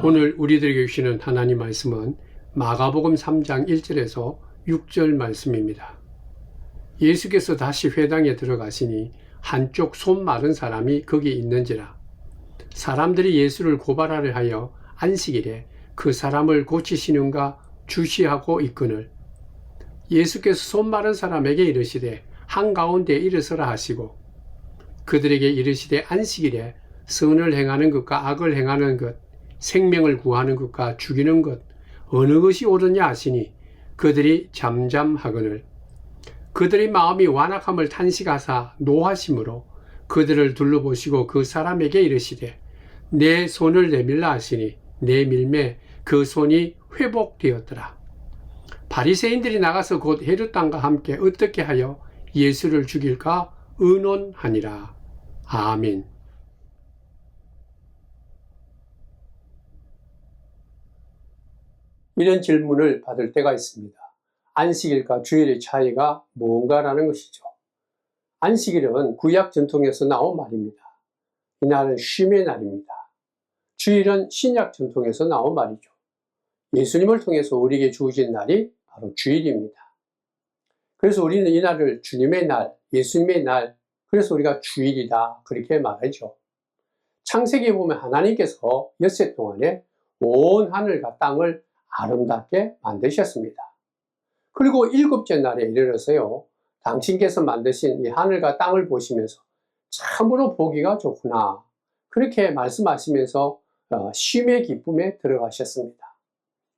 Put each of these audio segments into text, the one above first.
오늘 우리들에게 주시는 하나님 말씀은 마가복음 3장 1절에서 6절 말씀입니다. 예수께서 다시 회당에 들어가시니 한쪽 손 마른 사람이 거기 있는지라. 사람들이 예수를 고발하려 하여 안식일에 그 사람을 고치시는가 주시하고 있거늘 예수께서 손 마른 사람에게 이르시되 한가운데 일어서라 하시고 그들에게 이르시되 안식일에 선을 행하는 것과 악을 행하는 것 생명을 구하는 것과 죽이는 것 어느 것이 옳으냐 하시니 그들이 잠잠하거늘 그들의 마음이 완악함을 탄식하사 노하심으로 그들을 둘러보시고 그 사람에게 이르시되 내 손을 내밀라 하시니 내밀매 그 손이 회복되었더라. 바리새인들이 나가서 곧 헤롯 왕과 함께 어떻게 하여 예수를 죽일까 의논하니라. 아멘. 이런 질문을 받을 때가 있습니다. 안식일과 주일의 차이가 뭔가라는 것이죠. 안식일은 구약 전통에서 나온 말입니다. 이날은 쉼의 날입니다. 주일은 신약 전통에서 나온 말이죠. 예수님을 통해서 우리에게 주어진 날이 바로 주일입니다. 그래서 우리는 이 날을 주님의 날, 예수님의 날, 그래서 우리가 주일이다 그렇게 말하죠. 창세기에 보면 하나님께서 엿새 동안에 온 하늘과 땅을 아름답게 만드셨습니다. 그리고 일곱째 날에 이르러서요, 당신께서 만드신 이 하늘과 땅을 보시면서 참으로 보기가 좋구나 그렇게 말씀하시면서 쉼의 기쁨에 들어가셨습니다.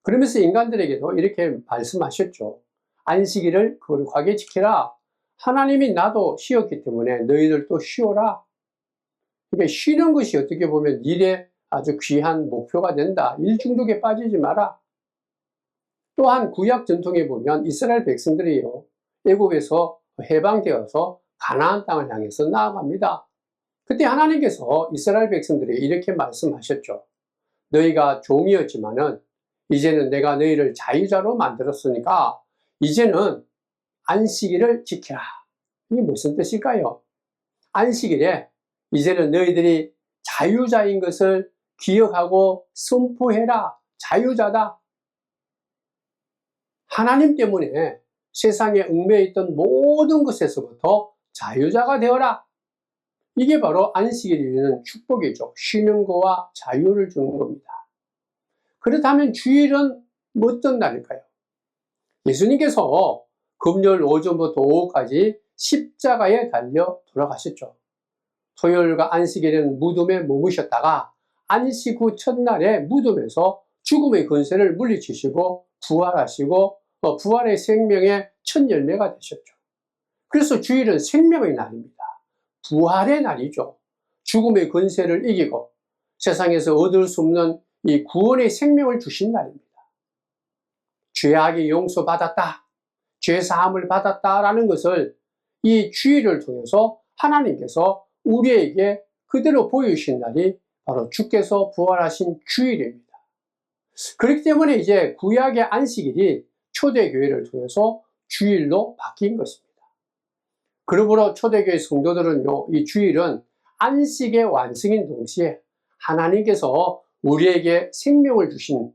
그러면서 인간들에게도 이렇게 말씀하셨죠. 안식일을 거룩하게 지키라. 하나님이 나도 쉬었기 때문에 너희들도 쉬어라. 그러니까 쉬는 것이 어떻게 보면 일의 아주 귀한 목표가 된다. 일 중독에 빠지지 마라. 또한 구약 전통에 보면 이스라엘 백성들이요, 애굽에서 해방되어서 가나안 땅을 향해서 나아갑니다. 그때 하나님께서 이스라엘 백성들에게 이렇게 말씀하셨죠. 너희가 종이었지만은 이제는 내가 너희를 자유자로 만들었으니까 이제는 안식일을 지켜라. 이게 무슨 뜻일까요? 안식일에 이제는 너희들이 자유자인 것을 기억하고 선포해라. 자유자다. 하나님 때문에 세상에 얽매여 있던 모든 것에서부터 자유자가 되어라. 이게 바로 안식일이 주는 축복이죠. 쉬는 거와 자유를 주는 겁니다. 그렇다면 주일은 어떤 날일까요? 예수님께서 금요일 오전부터 오후까지 십자가에 달려 돌아가셨죠. 토요일과 안식일에는 무덤에 머무셨다가 안식 후 첫날에 무덤에서 죽음의 권세를 물리치시고 부활하시고 부활의 생명의 첫 열매가 되셨죠. 그래서 주일은 생명의 날입니다. 부활의 날이죠. 죽음의 권세를 이기고 세상에서 얻을 수 없는 이 구원의 생명을 주신 날입니다. 죄악이 용서받았다, 죄사함을 받았다라는 것을 이 주일을 통해서 하나님께서 우리에게 그대로 보여주신 날이 바로 주께서 부활하신 주일입니다. 그렇기 때문에 이제 구약의 안식일이 초대교회를 통해서 주일로 바뀐 것입니다. 그러므로 초대교회 성도들은요, 이 주일은 안식의 완성인 동시에 하나님께서 우리에게 생명을 주신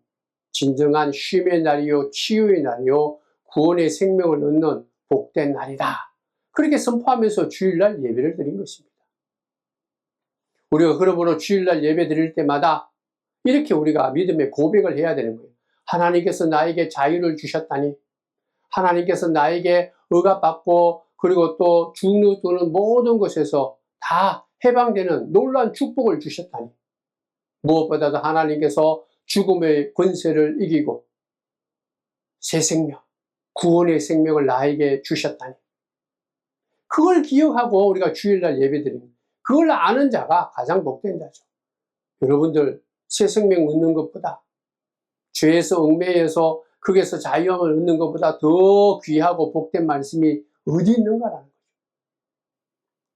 진정한 쉼의 날이요, 치유의 날이요, 구원의 생명을 얻는 복된 날이다. 그렇게 선포하면서 주일날 예배를 드린 것입니다. 우리가 그러므로 주일날 예배 드릴 때마다 이렇게 우리가 믿음의 고백을 해야 되는 거예요. 하나님께서 나에게 자유를 주셨다니, 하나님께서 나에게 억압받고 그리고 또 주눅드는 모든 것에서 다 해방되는 놀라운 축복을 주셨다니, 무엇보다도 하나님께서 죽음의 권세를 이기고 새 생명, 구원의 생명을 나에게 주셨다니, 그걸 기억하고 우리가 주일날 예배드립니다. 그걸 아는 자가 가장 복된 자죠. 여러분들, 새 생명 얻는 것보다, 죄에서 얽매여서 거기에서 자유함을 얻는 것보다 더 귀하고 복된 말씀이 어디 있는가라는 거죠.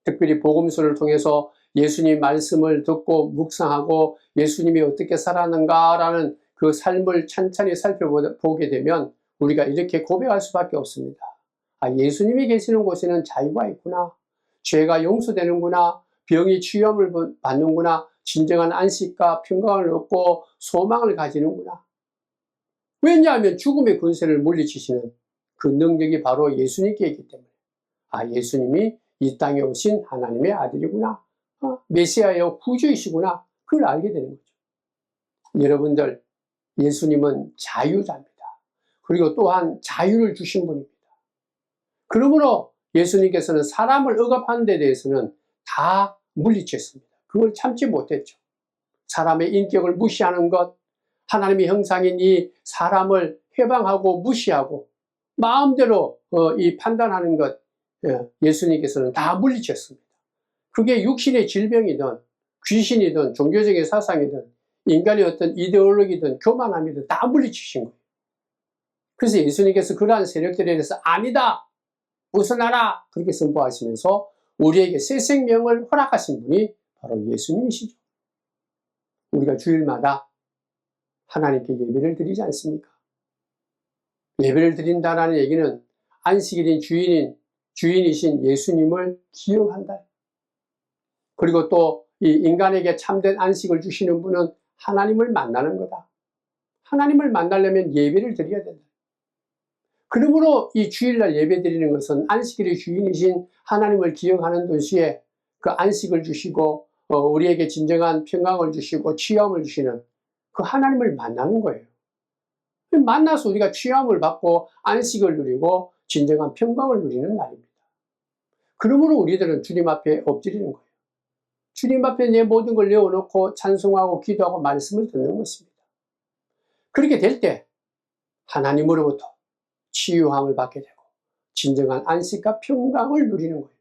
특별히 복음서를 통해서 예수님 말씀을 듣고 묵상하고 예수님이 어떻게 살았는가라는 그 삶을 찬찬히 살펴보게 되면 우리가 이렇게 고백할 수밖에 없습니다. 아, 예수님이 계시는 곳에는 자유가 있구나. 죄가 용서되는구나. 병이 치유함을 받는구나. 진정한 안식과 평강을 얻고 소망을 가지는구나. 왜냐하면 죽음의 권세를 물리치시는 그 능력이 바로 예수님께 있기 때문에 예수님이 이 땅에 오신 하나님의 아들이구나. 메시아여 구주이시구나. 그걸 알게 되는 거죠. 여러분들, 예수님은 자유자입니다. 그리고 또한 자유를 주신 분입니다. 그러므로 예수님께서는 사람을 억압하는 데 대해서는 다 물리쳤습니다. 그걸 참지 못했죠. 사람의 인격을 무시하는 것, 하나님의 형상인 이 사람을 해방하고 무시하고 마음대로 이 판단하는 것, 예수님께서는 다 물리쳤습니다. 그게 육신의 질병이든 귀신이든 종교적인 사상이든 인간의 어떤 이데올로기든 교만함이든 다 물리치신 거예요. 그래서 예수님께서 그러한 세력들에 대해서 아니다! 벗어나라! 그렇게 선포하시면서 우리에게 새 생명을 허락하신 분이 바로 예수님이시죠. 우리가 주일마다 하나님께 예배를 드리지 않습니까? 예배를 드린다는 얘기는 안식일인 주인이신 예수님을 기억한다. 그리고 또 이 인간에게 참된 안식을 주시는 분은 하나님을 만나는 거다. 하나님을 만나려면 예배를 드려야 된다. 그러므로 이 주일날 예배 드리는 것은 안식일의 주인이신 하나님을 기억하는 동시에 그 안식을 주시고 우리에게 진정한 평강을 주시고 취함을 주시는 그 하나님을 만나는 거예요. 만나서 우리가 취함을 받고 안식을 누리고 진정한 평강을 누리는 날입니다. 그러므로 우리들은 주님 앞에 엎드리는 거예요. 주님 앞에 내 모든 걸 내어놓고 찬송하고 기도하고 말씀을 듣는 것입니다. 그렇게 될 때 하나님으로부터 치유함을 받게 되고 진정한 안식과 평강을 누리는 거예요.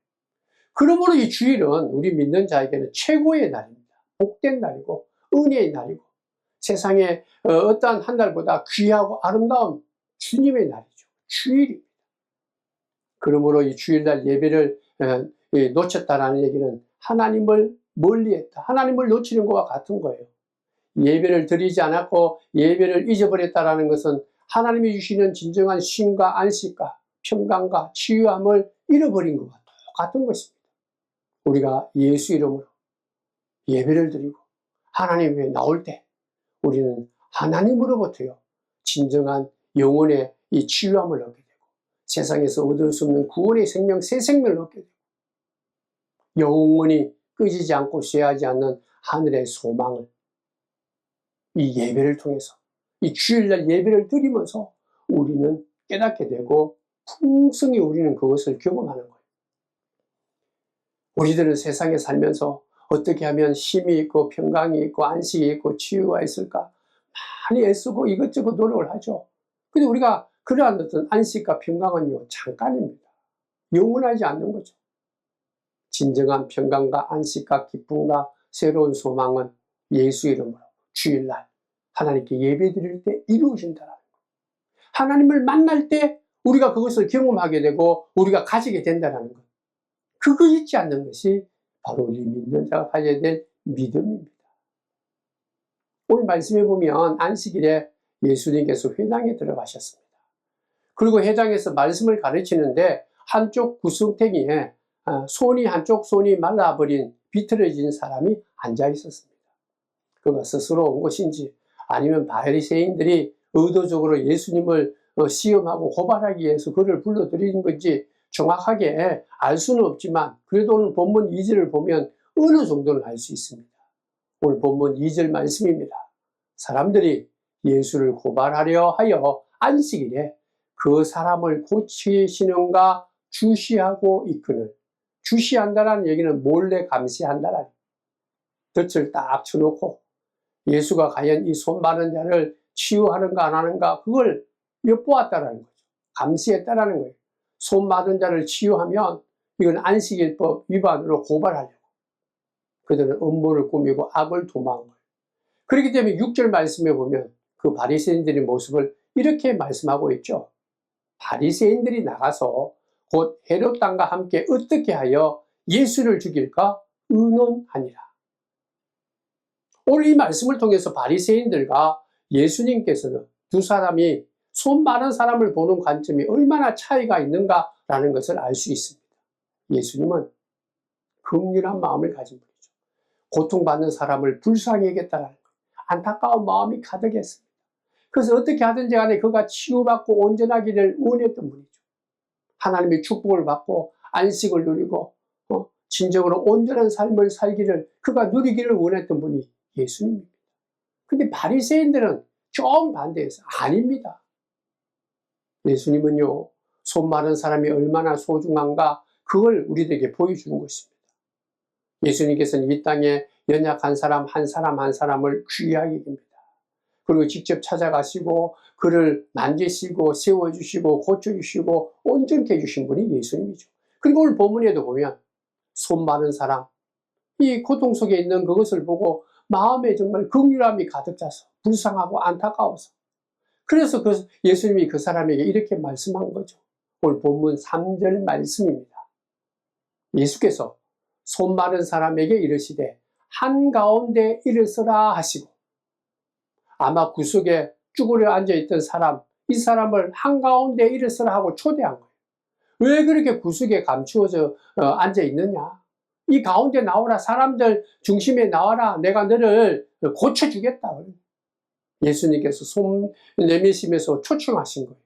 그러므로 이 주일은 우리 믿는 자에게는 최고의 날입니다. 복된 날이고 은혜의 날이고 세상에 어떠한 한 날보다 귀하고 아름다운 주님의 날이죠. 주일입니다. 그러므로 이 주일날 예배를 놓쳤다라는 얘기는 하나님을 멀리했다. 하나님을 놓치는 것과 같은 거예요. 예배를 드리지 않았고 예배를 잊어버렸다라는 것은 하나님이 주시는 진정한 쉼과 안식과 평강과 치유함을 잃어버린 것과 똑같은 것입니다. 우리가 예수 이름으로 예배를 드리고 하나님 위에 나올 때 우리는 하나님으로부터요 진정한 영혼의 이 치유함을 얻게 되고 세상에서 얻을 수 없는 구원의 생명, 새 생명을 얻게 되고 영원히 꺼지지 않고 쇠하지 않는 하늘의 소망을 이 예배를 통해서 이 주일날 예배를 드리면서 우리는 깨닫게 되고 풍성히 우리는 그것을 경험하는 거예요. 우리들은 세상에 살면서 어떻게 하면 쉼이 있고 평강이 있고 안식이 있고 치유가 있을까 많이 애쓰고 이것저것 노력을 하죠. 근데 우리가 그러한 어떤 안식과 평강은요 잠깐입니다. 영원하지 않는 거죠. 진정한 평강과 안식과 기쁨과 새로운 소망은 예수 이름으로 주일날 하나님께 예배드릴 때 이루어진다는 거예요. 하나님을 만날 때 우리가 그것을 경험하게 되고 우리가 가지게 된다는 것. 그거 잊지 않는 것이 바로 우리 믿는 자가 가져야 될 믿음입니다. 오늘 말씀해 보면 안식일에 예수님께서 회당에 들어가셨습니다. 그리고 회당에서 말씀을 가르치는데 한쪽 구석탱이에 한쪽 손이 말라버린 비틀어진 사람이 앉아 있었습니다. 그가 스스로 온 것인지 아니면 바리새인들이 의도적으로 예수님을 시험하고 고발하기 위해서 그를 불러들인 건지 정확하게 알 수는 없지만 그래도 오늘 본문 2절을 보면 어느 정도는 알 수 있습니다. 오늘 본문 2절 말씀입니다. 사람들이 예수를 고발하려 하여 안식일에 그 사람을 고치시는가 주시하고 있거늘. 주시한다는 얘기는 몰래 감시한다라는 덫을 딱 쳐놓고 예수가 과연 이 손 마른 자를 치유하는가 안 하는가 그걸 엿보았다라는 거죠. 감시했다라는 거예요. 손 마른 자를 치유하면 이건 안식일법 위반으로 고발하려고 그들은 음모를 꾸미고 악을 도모한 거예요. 그렇기 때문에 6절 말씀에 보면 그 바리새인들의 모습을 이렇게 말씀하고 있죠. 바리새인들이 나가서 곧 헤롯 왕과 함께 어떻게 하여 예수를 죽일까 의논하니라. 오늘 이 말씀을 통해서 바리새인들과 예수님께서는 두 사람이 손 마른 사람을 보는 관점이 얼마나 차이가 있는가라는 것을 알 수 있습니다. 예수님은 긍휼한 마음을 가진 분이죠. 고통받는 사람을 불쌍히 여겼다는 거예요. 안타까운 마음이 가득했습니다. 그래서 어떻게 하든지 간에 그가 치유받고 온전하기를 원했던 분이죠. 하나님의 축복을 받고 안식을 누리고 진정으로 온전한 삶을 살기를 그가 누리기를 원했던 분이 예수님입니다. 근데 바리새인들은 정반대해서 아닙니다. 예수님은요, 손 마른 사람이 얼마나 소중한가 그걸 우리들에게 보여주는 것입니다. 예수님께서는 이 땅에 연약한 사람 한 사람 한 사람을 귀하게 여깁니다. 그리고 직접 찾아가시고 그를 만지시고 세워주시고 고쳐주시고 온전케 해주신 분이 예수님이죠. 그리고 오늘 본문에도 보면 손 마른 사람, 이 고통 속에 있는 그것을 보고 마음에 정말 긍휼함이 가득 차서 불쌍하고 안타까워서, 그래서 예수님이 그 사람에게 이렇게 말씀한 거죠. 오늘 본문 3절 말씀입니다. 예수께서 손 마른 사람에게 이르시되 한가운데 일어서라 하시고, 아마 구석에 쭈그려 앉아있던 사람, 이 사람을 한가운데 일어서라 하고 초대한 거예요. 왜 그렇게 구석에 감추어져 앉아있느냐? 이 가운데 나오라, 사람들 중심에 나와라, 내가 너를 고쳐주겠다. 예수님께서 손 내미시면서 초청하신 거예요.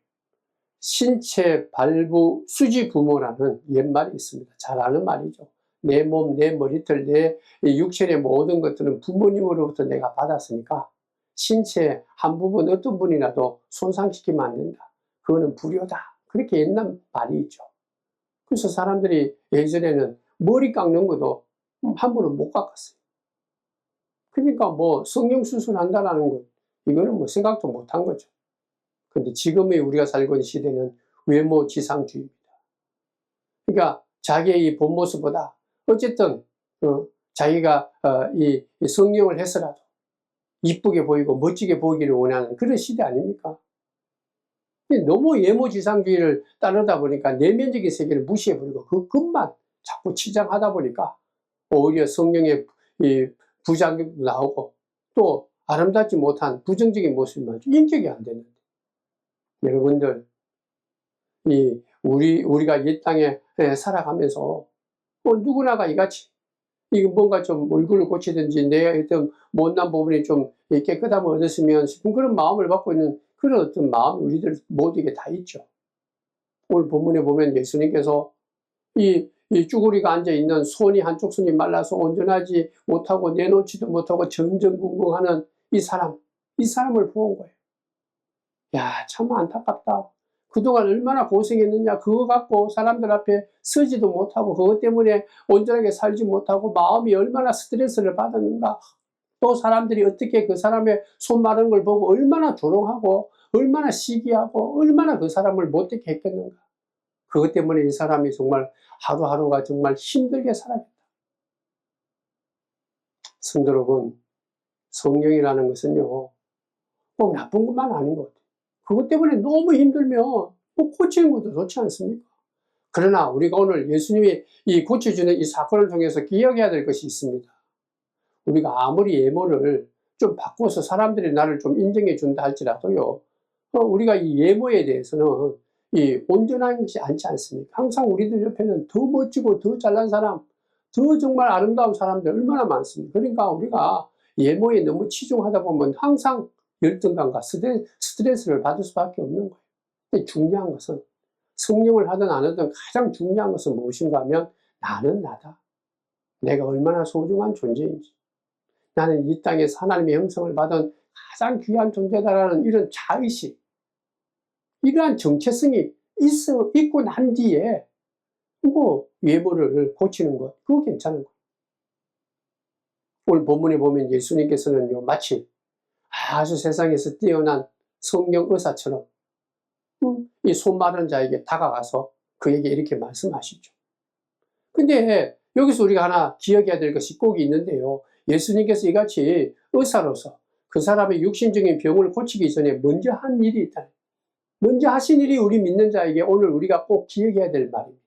신체 발부 수지 부모라는 옛말이 있습니다. 잘 아는 말이죠. 내 몸, 내 머리털, 내 육체의 모든 것들은 부모님으로부터 내가 받았으니까 신체의 한 부분 어떤 분이라도 손상시키면 안 된다. 그거는 불효다. 그렇게 옛날 말이 있죠. 그래서 사람들이 예전에는 머리 깎는 것도 함부로 못 깎았어요. 그러니까 뭐 성형수술한다라는 것, 이거는 뭐 생각도 못 한 거죠. 근데 지금의 우리가 살고 있는 시대는 외모지상주의입니다. 그러니까 자기의 이 본 모습보다 어쨌든 자기가 이 성형을 해서라도 이쁘게 보이고 멋지게 보이기를 원하는 그런 시대 아닙니까? 너무 외모지상주의를 따르다 보니까 내면적인 세계를 무시해버리고 그 것만 자꾸 치장하다 보니까 오히려 성령의 이 부작용도 나오고 또 아름답지 못한 부정적인 모습만 인격이 안 되는데, 여러분들 우리가 이 땅에 살아가면서 누구나가 이같이 뭔가 좀 얼굴을 고치든지 내 어떤 못난 부분이 좀 깨끗함을 얻었으면 싶은 그런 마음을 갖고 있는 그런 어떤 마음이 우리들 모두에게 다 있죠. 오늘 본문에 보면 예수님께서 이 쭈구리가 앉아있는 손이 한쪽 손이 말라서 온전하지 못하고 내놓지도 못하고 전전긍긍하는 이 사람을 보은 거예요. 야, 참 안타깝다. 그동안 얼마나 고생했느냐. 그거 갖고 사람들 앞에 서지도 못하고 그것 때문에 온전하게 살지 못하고 마음이 얼마나 스트레스를 받았는가. 또 사람들이 어떻게 그 사람의 손 마른 걸 보고 얼마나 조롱하고 얼마나 시기하고 얼마나 그 사람을 못되게 했겠는가. 그것 때문에 이 사람이 정말 하루하루가 정말 힘들게 살아겠다. 성도 여러분, 성령이라는 것은요, 꼭 나쁜 것만 아닌 것 같아요. 그것 때문에 너무 힘들면 뭐 고치는 것도 좋지 않습니까? 그러나 우리가 오늘 예수님이 이 고쳐주는 이 사건을 통해서 기억해야 될 것이 있습니다. 우리가 아무리 외모를 좀 바꿔서 사람들이 나를 좀 인정해 준다 할지라도요, 우리가 이 외모에 대해서는 이 온전한 것이 않지 않습니까? 항상 우리들 옆에는 더 멋지고 더 잘난 사람, 더 정말 아름다운 사람들 얼마나 많습니까? 그러니까 우리가 외모에 너무 치중하다 보면 항상 열등감과 스트레스를 받을 수밖에 없는 거예요. 근데 중요한 것은 성령을 하든 안 하든 가장 중요한 것은 무엇인가 하면 나는 나다. 내가 얼마나 소중한 존재인지. 나는 이 땅에서 하나님의 형성을 받은 가장 귀한 존재다라는 이런 자의식, 이러한 정체성이 있고 난 뒤에 뭐 외모를 고치는 것, 그거 괜찮은 거예요. 오늘 본문에 보면 예수님께서는요, 마치 아주 세상에서 뛰어난 성령 의사처럼 이 손 마른 자에게 다가가서 그에게 이렇게 말씀하시죠. 근데 여기서 우리가 하나 기억해야 될 것이 꼭 있는데요. 예수님께서 이같이 의사로서 그 사람의 육신적인 병을 고치기 전에 먼저 한 일이 있다. 먼저 하신 일이 우리 믿는 자에게 오늘 우리가 꼭 기억해야 될 말입니다.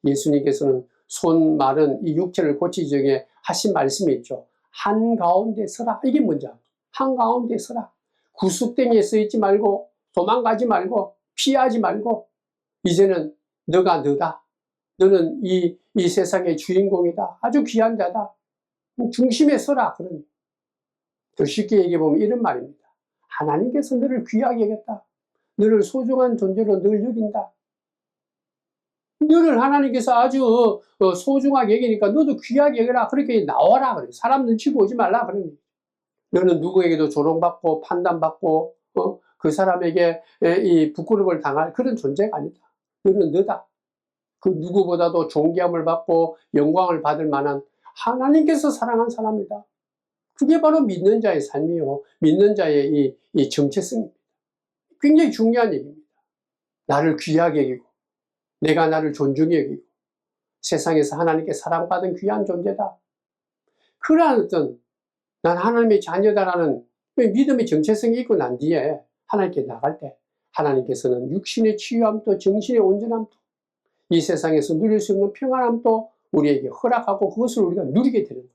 예수님께서는 손 마른 이 육체를 고치기 전에 하신 말씀이 있죠. 한가운데 서라. 이게 먼저. 한가운데 서라. 구석탱이에 서 있지 말고 도망가지 말고 피하지 말고 이제는 너가 너다. 너는 이 세상의 주인공이다. 아주 귀한 자다. 중심에 서라. 그러니. 더 쉽게 얘기해보면 이런 말입니다. 하나님께서 너를 귀하게 여겼다. 너를 소중한 존재로 늘 여긴다. 너를 하나님께서 아주 소중하게 여기니까 너도 귀하게 여겨라. 그렇게 나와라. 그래. 사람 눈치 보지 말라. 그러니. 너는 누구에게도 조롱받고 판단받고 그 사람에게 이 부끄러움을 당할 그런 존재가 아니다. 너는 너다. 그 누구보다도 존귀함을 받고 영광을 받을 만한 하나님께서 사랑한 사람이다. 그게 바로 믿는 자의 삶이요. 믿는 자의 이 정체성입니다. 굉장히 중요한 얘기입니다. 나를 귀하게 여기고 내가 나를 존중히 여기고 세상에서 하나님께 사랑받은 귀한 존재다. 그러한 어떤 난 하나님의 자녀다라는 믿음의 정체성이 있고 난 뒤에 하나님께 나갈 때 하나님께서는 육신의 치유함도 정신의 온전함도 이 세상에서 누릴 수 있는 평안함도 우리에게 허락하고 그것을 우리가 누리게 되는 거예요.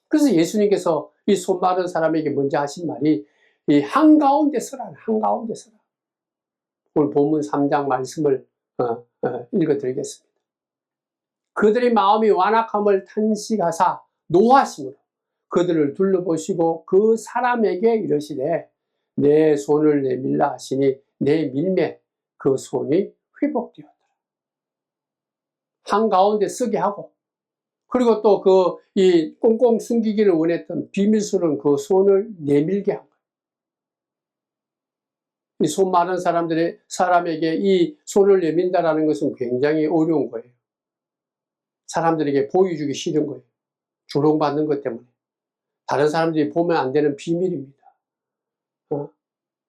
그래서 예수님께서 이 손 마른 사람에게 먼저 하신 말이 이 한가운데 서라. 한가운데 서라. 오늘 본문 3장 말씀을 읽어드리겠습니다. 그들의 마음이 완악함을 탄식하사 노하심으로 그들을 둘러보시고 그 사람에게 이르시되 내 손을 내밀라 하시니 내 밀매 그 손이 회복되었더라. 한가운데 서게 하고 그리고 또 이 꽁꽁 숨기기를 원했던 비밀스러운 그 손을 내밀게 한 거예요. 이 손 많은 사람에게 이 손을 내민다라는 것은 굉장히 어려운 거예요. 사람들에게 보여주기 싫은 거예요. 조롱받는 것 때문에. 다른 사람들이 보면 안 되는 비밀입니다.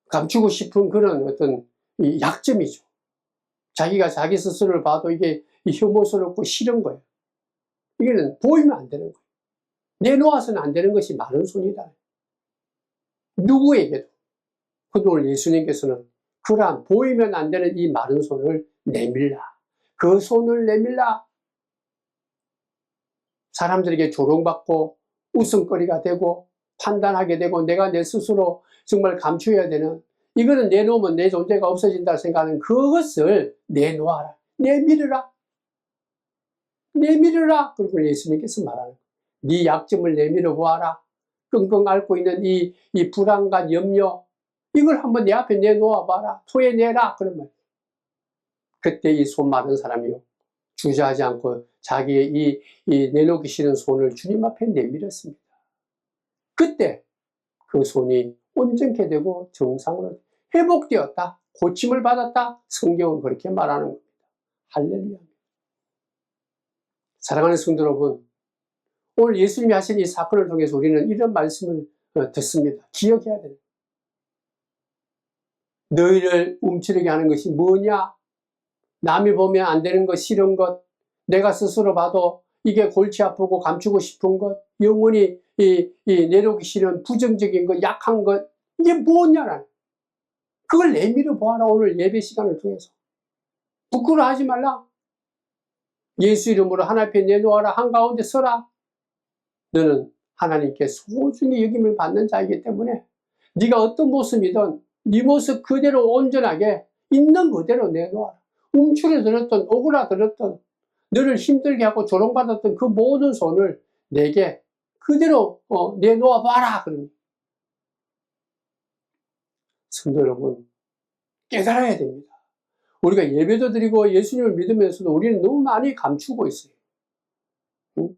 감추고 싶은 그런 어떤 이 약점이죠. 자기가 자기 스스로를 봐도 이게 혐오스럽고 싫은 거예요. 이게는 보이면 안 되는 거예요. 내놓아서는 안 되는 것이 마른 손이다. 누구에게도. 근데 오늘 예수님께서는 그러한 보이면 안 되는 이 마른 손을 내밀라. 그 손을 내밀라. 사람들에게 조롱받고 웃음거리가 되고 판단하게 되고 내가 내 스스로 정말 감추어야 되는 이거는 내놓으면 내 존재가 없어진다 생각하는 그것을 내놓아라. 내밀으라. 내밀으라. 그리고 예수님께서 말하는 거예요. 네 약점을 내밀어 보아라. 끙끙 앓고 있는 이 불안과 염려 이걸 한번 내 앞에 내놓아 봐라. 토해내라. 그런 말이에요. 그때 이 손 마른 사람이요. 주저하지 않고 자기의 이 내놓기 싫은 손을 주님 앞에 내밀었습니다. 그때 그 손이 온전케 되고 정상으로 회복되었다. 고침을 받았다. 성경은 그렇게 말하는 겁니다. 할렐루야. 사랑하는 성도 여러분, 오늘 예수님이 하신 이 사건을 통해서 우리는 이런 말씀을 듣습니다. 기억해야 돼요. 너희를 움츠리게 하는 것이 뭐냐? 남이 보면 안 되는 것, 싫은 것, 내가 스스로 봐도 이게 골치 아프고 감추고 싶은 것, 영원히 내놓기 싫은 부정적인 것, 약한 것, 이게 뭐냐라는. 그걸 내밀어 보아라. 오늘 예배 시간을 통해서. 부끄러워하지 말라. 예수 이름으로 하나님 앞에 내놓아라. 한가운데 서라. 너는 하나님께 소중히 여김을 받는 자이기 때문에 네가 어떤 모습이든 네 모습 그대로 온전하게 있는 그대로 내놓아라. 움츠러들었던 오그라들었던 너를 힘들게 하고 조롱받았던 그 모든 손을 내게 그대로 내놓아 봐라. 그러니 성도 여러분, 깨달아야 됩니다. 우리가 예배도 드리고 예수님을 믿으면서도 우리는 너무 많이 감추고 있어요. 응?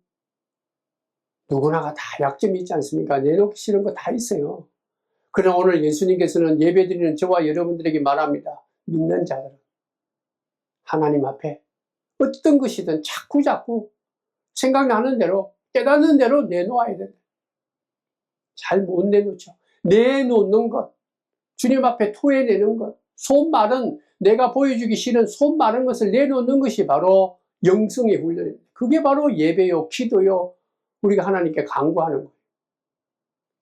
누구나가 다 약점이 있지 않습니까? 내놓기 싫은 거 다 있어요. 그러나 오늘 예수님께서는 예배 드리는 저와 여러분들에게 말합니다. 믿는 자들은 하나님 앞에 어떤 것이든 자꾸 생각나는 대로 깨닫는 대로 내놓아야 된다. 잘 못 내놓죠. 내놓는 것, 주님 앞에 토해내는 것, 손 마른 내가 보여주기 싫은 손 마른 것을 내놓는 것이 바로 영성의 훈련입니다. 그게 바로 예배요, 기도요, 우리가 하나님께 간구하는 거예요.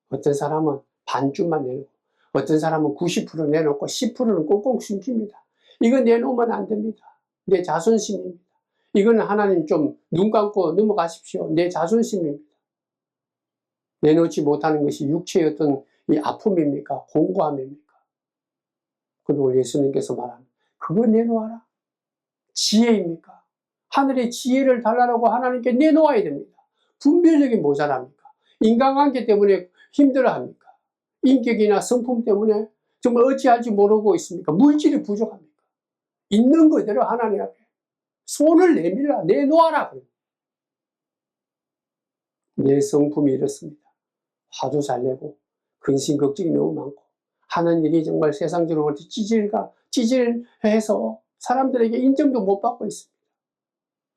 어떤 사람은 반쯤만 내놓고 어떤 사람은 90% 내놓고 10%는 꽁꽁 숨깁니다. 이거 내놓으면 안 됩니다. 내 자존심입니다. 이거는 하나님 좀 눈 감고 넘어가십시오. 내 자존심입니다. 내놓지 못하는 것이 육체의 어떤 이 아픔입니까? 공고함입니까? 그리고 예수님께서 말합니다. 그거 내놓아라. 지혜입니까? 하늘의 지혜를 달라고 하나님께 내놓아야 됩니다. 분별력이 모자랍니까? 인간관계 때문에 힘들어합니까? 인격이나 성품 때문에 정말 어찌할지 모르고 있습니까? 물질이 부족합니까? 있는 그대로 하나님 앞에 손을 내밀라, 내놓아라. 내 성품이 이렇습니다. 화도 잘 내고 근심 걱정이 너무 많고 하는 일이 정말 세상적으로 볼 때 찌질해서 사람들에게 인정도 못 받고 있습니다.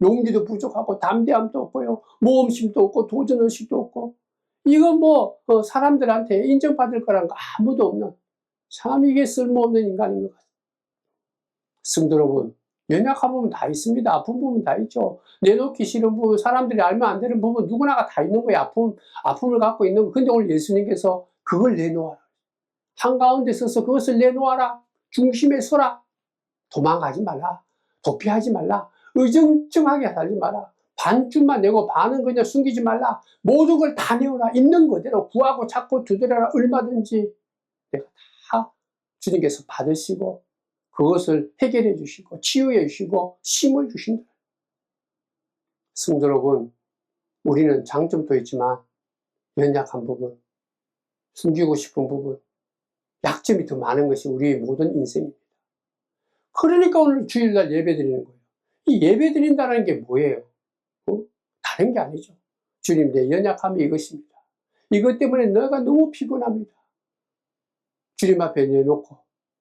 용기도 부족하고 담대함도 없고요, 모험심도 없고 도전의식도 없고, 이거 사람들한테 인정받을 거란 거 아무도 없는, 참 이게 쓸모없는 인간인 것 같아요. 성도 여러분, 연약한 부분 다 있습니다. 아픈 부분 다 있죠. 내놓기 싫은 부분, 사람들이 알면 안 되는 부분 누구나가 다 있는 거예요. 아픔을 갖고 있는 거. 근데 오늘 예수님께서 그걸 내놓아라. 한가운데 서서 그것을 내놓아라. 중심에 서라. 도망가지 말라. 도피하지 말라. 의정증하게 살지 마라. 반쯤만 내고 반은 그냥 숨기지 말라. 모든 걸 다 내어라. 있는 그대로 구하고 찾고 두드려라. 얼마든지 내가 다 주님께서 받으시고 그것을 해결해 주시고 치유해 주시고 힘을 주신다. 성도 여러분, 우리는 장점도 있지만 연약한 부분, 숨기고 싶은 부분, 약점이 더 많은 것이 우리의 모든 인생입니다. 그러니까 오늘 주일날 예배 드리는 거예요. 이 예배 드린다는 게 뭐예요? 다른 게 아니죠. 주님, 내 연약함이 이것입니다. 이것 때문에 내가 너무 피곤합니다. 주님 앞에 내놓고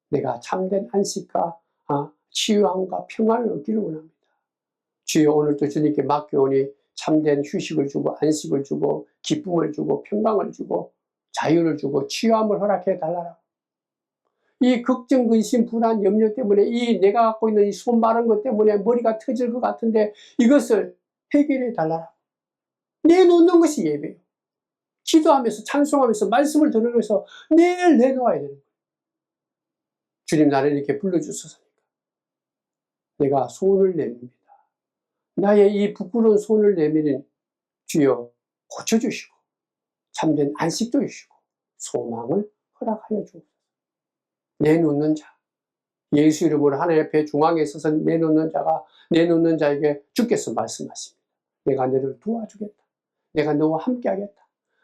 내가 참된 안식과 치유함과 평안을 얻기를 원합니다. 주여, 오늘도 주님께 맡겨오니 참된 휴식을 주고 안식을 주고 기쁨을 주고 평강을 주고 자유를 주고 치유함을 허락해 달라고. 이 걱정, 근심, 불안, 염려 때문에 이 내가 갖고 있는 이 손 마른 것 때문에 머리가 터질 것 같은데 이것을 해결해 달라고. 내놓는 것이 예배예요. 기도하면서 찬송하면서 말씀을 들으면서 매일 내놓아야 되는 거예요. 주님, 나를 이렇게 불러주소서니까 내가 손을 내밉니다. 나의 이 부끄러운 손을 내미는 주여 고쳐주시고 참된 안식도 주시고 소망을 허락하여 주옵소서. 내놓는 자, 예수 이름으로 하나님 앞에 중앙에 서서 내놓는 자에게 주께서 말씀하십니다. 내가 너를 도와주겠다. 내가 너와 함께하겠다.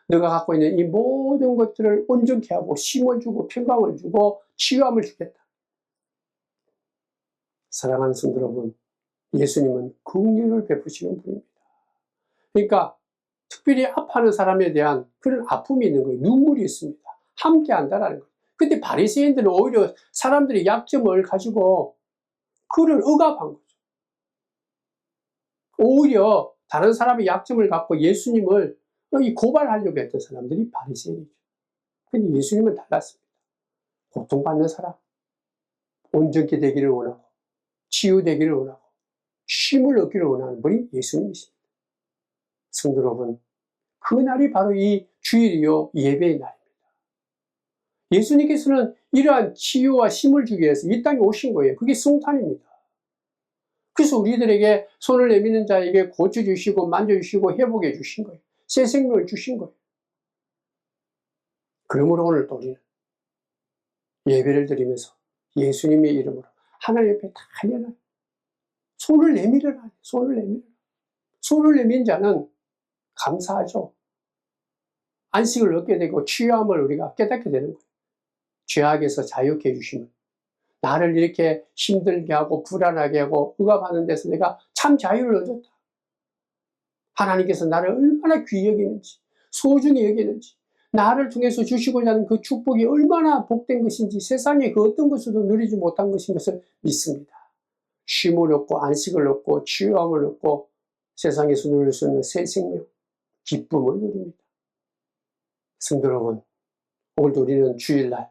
너가 갖고 있는 이 모든 것들을 온전케 하고 힘을 주고 평강을 주고 치유함을 주겠다. 사랑하는 성도 여러분, 예수님은 긍휼을 베푸시는 분입니다. 그러니까 특별히 아파하는 사람에 대한 그런 아픔이 있는 거예요. 눈물이 있습니다. 함께 한다는 거예요. 근데 바리새인들은 오히려 사람들의 약점을 가지고 그를 억압한 거죠. 오히려 다른 사람의 약점을 갖고 예수님을 고발하려고 했던 사람들이 바리새인이죠. 근데 예수님은 달랐습니다. 고통받는 사람, 온전케 되기를 원하고 치유되기를 원하고 쉼을 얻기를 원하는 분이 예수님이십니다. 성도 여러분, 그날이 바로 이 주일이요 예배의 날입니다. 예수님께서는 이러한 치유와 힘을 주기 위해서 이 땅에 오신 거예요. 그게 성탄입니다. 그래서 우리들에게 손을 내미는 자에게 고쳐주시고 만져주시고 회복해 주신 거예요. 새 생명을 주신 거예요. 그러므로 오늘 또 우리는 예배를 드리면서 예수님의 이름으로 하나님 앞에 다 내놔요. 손을 내밀어라. 손을 내밀어라. 손을 내민 자는 감사하죠. 안식을 얻게 되고 치유함을 우리가 깨닫게 되는 거예요. 죄악에서 자유케 해주심을. 나를 이렇게 힘들게 하고 불안하게 하고 억압하는 데서 내가 참 자유를 얻었다. 하나님께서 나를 얼마나 귀히 여기는지, 소중히 여기는지, 나를 통해서 주시고자 하는 그 축복이 얼마나 복된 것인지, 세상에 그 어떤 것으로도 누리지 못한 것인 것을 믿습니다. 쉼을 얻고 안식을 얻고 치유함을 얻고 세상에서 누릴 수 있는 새 생명, 기쁨을 누립니다. 성도 여러분, 오늘도 우리는 주일날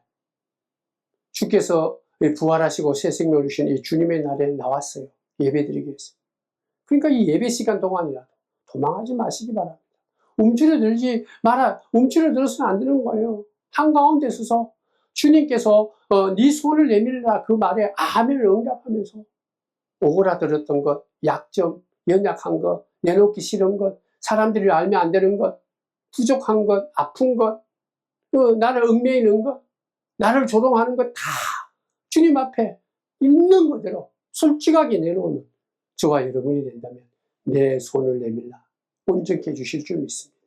주께서 부활하시고 새 생명을 주신 이 주님의 날에 나왔어요. 예배드리기 위해서. 그러니까 이 예배 시간 동안이라도 도망하지 마시기 바랍니다. 움츠러들어서는 안 되는 거예요. 한가운데 서서 주님께서 네 손을 내밀라 그 말에 아멘을 응답하면서 오그라들었던 것, 약점, 연약한 것, 내놓기 싫은 것, 사람들이 알면 안 되는 것, 부족한 것, 아픈 것, 나를 얽매이는 것, 나를 조롱하는 것 다 주님 앞에 있는 그대로 솔직하게 내놓는 저와 여러분이 된다면 내 손을 내밀라 온전케 해주실 줄 믿습니다.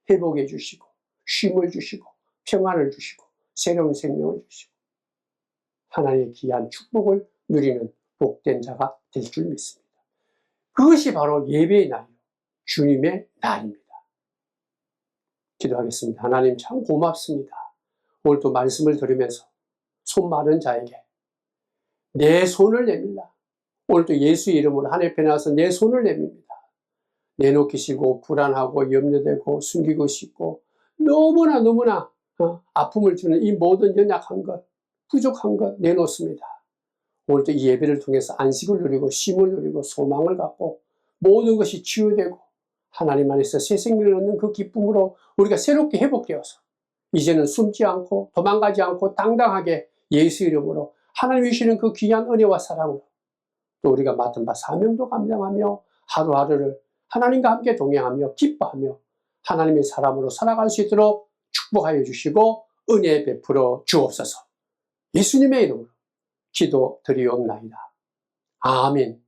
회복해 주시고 쉼을 주시고 평안을 주시고 새로운 생명을 주시고 하나님의 귀한 축복을 누리는 복된 자가 될 줄 믿습니다. 그것이 바로 예배의 날이요, 주님의 날입니다. 기도하겠습니다. 하나님 참 고맙습니다. 오늘도 말씀을 들으면서 손 마른 자에게 내 손을 내밀라. 오늘도 예수의 이름으로 하늘 앞에 나와서 내 손을 내밉니다. 내놓기 싫고 불안하고 염려되고 숨기고 싶고 너무나 아픔을 주는 이 모든 연약한 것, 부족한 것 내놓습니다. 오늘도 이 예배를 통해서 안식을 누리고 쉼을 누리고 소망을 갖고 모든 것이 치유되고 하나님 안에서 새 생명을 얻는 그 기쁨으로 우리가 새롭게 회복되어서 이제는 숨지 않고 도망가지 않고 당당하게 예수 이름으로 하나님이 주시는 그 귀한 은혜와 사랑으로 또 우리가 맡은 바 사명도 감당하며 하루하루를 하나님과 함께 동행하며 기뻐하며 하나님의 사람으로 살아갈 수 있도록 축복하여 주시고 은혜 베풀어 주옵소서. 예수님의 이름으로 기도드리옵나이다. 아멘.